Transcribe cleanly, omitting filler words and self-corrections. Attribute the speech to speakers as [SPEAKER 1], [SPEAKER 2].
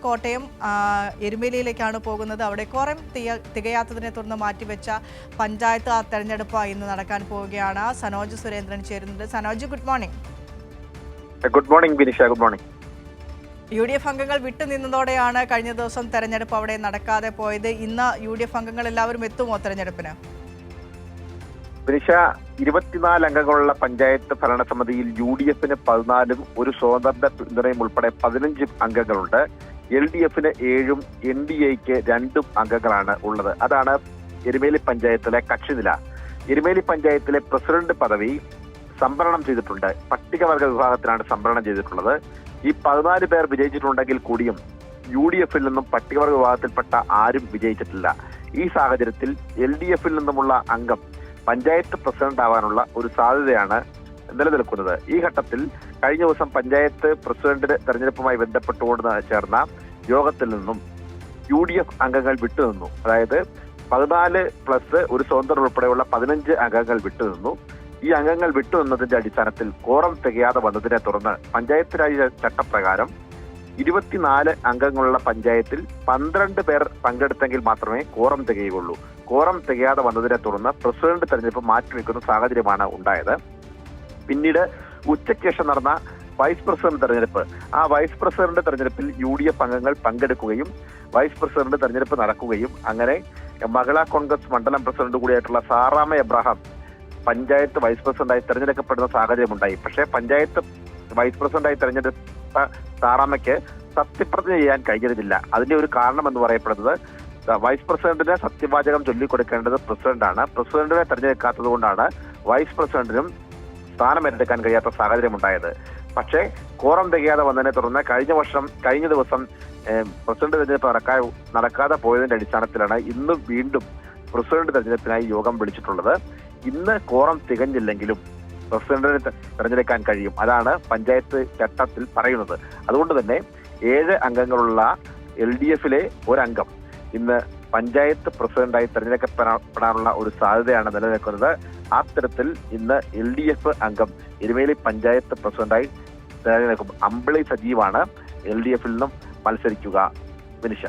[SPEAKER 1] കോട്ടയം എരുമേലിയിലേക്കാണ് പോകുന്നത്. അവിടെ കോറം തികയാത്തതിനെ തുടർന്ന് മാറ്റിവെച്ച പഞ്ചായത്ത് തെരഞ്ഞെടുപ്പ് ഇന്ന് നടക്കാൻ പോവുകയാണ്. സനോജ് സുരേന്ദ്രൻ ചേരുന്നുണ്ട്. Sanoj, good morning.
[SPEAKER 2] Good morning Binisha. Good morning.
[SPEAKER 1] UDF അംഗങ്ങൾ വിട്ടുനിന്നതോടെയാണ് കഴിഞ്ഞ ദിവസം തെരഞ്ഞെടുപ്പ് അവിടെ നടക്കാതെ പോയത്. ഇന്ന് UDF അംഗങ്ങൾ എല്ലാവരും എത്തുമോ തെരഞ്ഞെടുപ്പിന്?
[SPEAKER 2] ബിനിഷ, 24 അംഗങ്ങളുള്ള പഞ്ചായത്ത് ഭരണസമിതിയിൽ UDFന് 14 ഒരു സ്വതന്ത്ര പിന്തുണയും ഉൾപ്പെടെ 15 അംഗങ്ങളുണ്ട്. LDFന് 7 NDAക്ക് 2 അംഗങ്ങളാണ് ഉള്ളത്. അതാണ് എരുമേലി പഞ്ചായത്തിലെ കക്ഷിനില. എരുമേലി പഞ്ചായത്തിലെ പ്രസിഡന്റ് പദവി സംവരണം ചെയ്തിട്ടുണ്ട്. പട്ടികവർഗ വിഭാഗത്തിനാണ് സംവരണം ചെയ്തിട്ടുള്ളത്. ഈ 14 പേർ വിജയിച്ചിട്ടുണ്ടെങ്കിൽ കൂടിയും UDFൽ നിന്നും പട്ടികവർഗ വിഭാഗത്തിൽപ്പെട്ട ആരും വിജയിച്ചിട്ടില്ല. ഈ സാഹചര്യത്തിൽ LDFൽ നിന്നുമുള്ള അംഗം പഞ്ചായത്ത് പ്രസിഡന്റ് ആവാനുള്ള ഒരു സാധ്യതയാണ് നിലനിൽക്കുന്നത്. ഈ ഘട്ടത്തിൽ കഴിഞ്ഞ ദിവസം പഞ്ചായത്ത് പ്രസിഡന്റ് തെരഞ്ഞെടുപ്പുമായി ബന്ധപ്പെട്ടുകൊണ്ട് ചേർന്ന യോഗത്തിൽ നിന്നും UDF അംഗങ്ങൾ വിട്ടുനിന്നു. അതായത് 14+ ഒരു സ്വതന്ത്രർ ഉൾപ്പെടെയുള്ള 15 അംഗങ്ങൾ വിട്ടുനിന്നു. ഈ അംഗങ്ങൾ വിട്ടുനിന്നതിന്റെ അടിസ്ഥാനത്തിൽ കോറം തികയാതെ വന്നതിനെ തുടർന്ന് പഞ്ചായത്ത് രാജ് ചട്ടപ്രകാരം 24 അംഗങ്ങളുള്ള പഞ്ചായത്തിൽ 12 പേർ പങ്കെടുത്തെങ്കിൽ മാത്രമേ കോറം തികയുകയുള്ളൂ. കോറം തികയാതെ വന്നതിനെ തുടർന്ന് പ്രസിഡന്റ് തെരഞ്ഞെടുപ്പ് മാറ്റിവെക്കുന്ന സാഹചര്യമാണ് ഉണ്ടായത്. പിന്നീട് ഉച്ചയ്ക്ക് ശേഷം നടന്ന വൈസ് പ്രസിഡന്റ് തെരഞ്ഞെടുപ്പ്, ആ വൈസ് പ്രസിഡന്റ് തെരഞ്ഞെടുപ്പിൽ UDF അംഗങ്ങൾ പങ്കെടുക്കുകയും വൈസ് പ്രസിഡന്റ് തെരഞ്ഞെടുപ്പ് നടക്കുകയും അങ്ങനെ മഹിളാ കോൺഗ്രസ് മണ്ഡലം പ്രസിഡന്റ് കൂടിയായിട്ടുള്ള സാറാമ എബ്രഹാം പഞ്ചായത്ത് വൈസ് പ്രസിഡന്റായി തെരഞ്ഞെടുക്കപ്പെടുന്ന സാഹചര്യമുണ്ടായി. പക്ഷേ പഞ്ചായത്ത് വൈസ് പ്രസിഡന്റായി തെരഞ്ഞെടുത്ത സാറാമയ്ക്ക് സത്യപ്രതിജ്ഞ ചെയ്യാൻ കഴിഞ്ഞിരുന്നില്ല. അതിന്റെ ഒരു കാരണം എന്ന് പറയപ്പെടുന്നത് വൈസ് പ്രസിഡന്റിന് സത്യവാചകം ചൊല്ലിക്കൊടുക്കേണ്ടത് പ്രസിഡന്റാണ്. പ്രസിഡന്റിനെ തെരഞ്ഞെടുക്കാത്തത് കൊണ്ടാണ് വൈസ് പ്രസിഡന്റിനും സ്ഥാനം ഏറ്റെടുക്കാൻ കഴിയാത്ത സാഹചര്യം ഉണ്ടായത്. പക്ഷേ കോറം തികയാതെ വന്നതിനെ തുടർന്ന് കഴിഞ്ഞ ദിവസം പ്രസിഡന്റ് തെരഞ്ഞെടുപ്പ് നടക്കാതെ പോയതിന്റെ അടിസ്ഥാനത്തിലാണ് ഇന്ന് വീണ്ടും പ്രസിഡന്റ് തെരഞ്ഞെടുപ്പിനായി യോഗം വിളിച്ചിട്ടുള്ളത്. ഇന്ന് കോറം തികഞ്ഞില്ലെങ്കിലും പ്രസിഡന്റിനെ തെരഞ്ഞെടുക്കാൻ കഴിയും. അതാണ് പഞ്ചായത്ത് ചട്ടത്തിൽ പറയുന്നത്. അതുകൊണ്ട് തന്നെ 7 അംഗങ്ങളുള്ള LDFലെ ഒരംഗം ഇന്ന് പഞ്ചായത്ത് പ്രസിഡന്റായി തെരഞ്ഞെടുക്കപ്പെടാനുള്ള ഒരു സാധ്യതയാണ് നിലനിൽക്കുന്നത്. അത്തരത്തിൽ ഇന്ന് LDF അംഗം എരുമേലി പഞ്ചായത്ത് പ്രസിഡന്റായി തെരഞ്ഞെടുക്കും. അമ്പിളി സജീവാണ് LDFൽ നിന്നും മത്സരിക്കുക. വിനിഷ.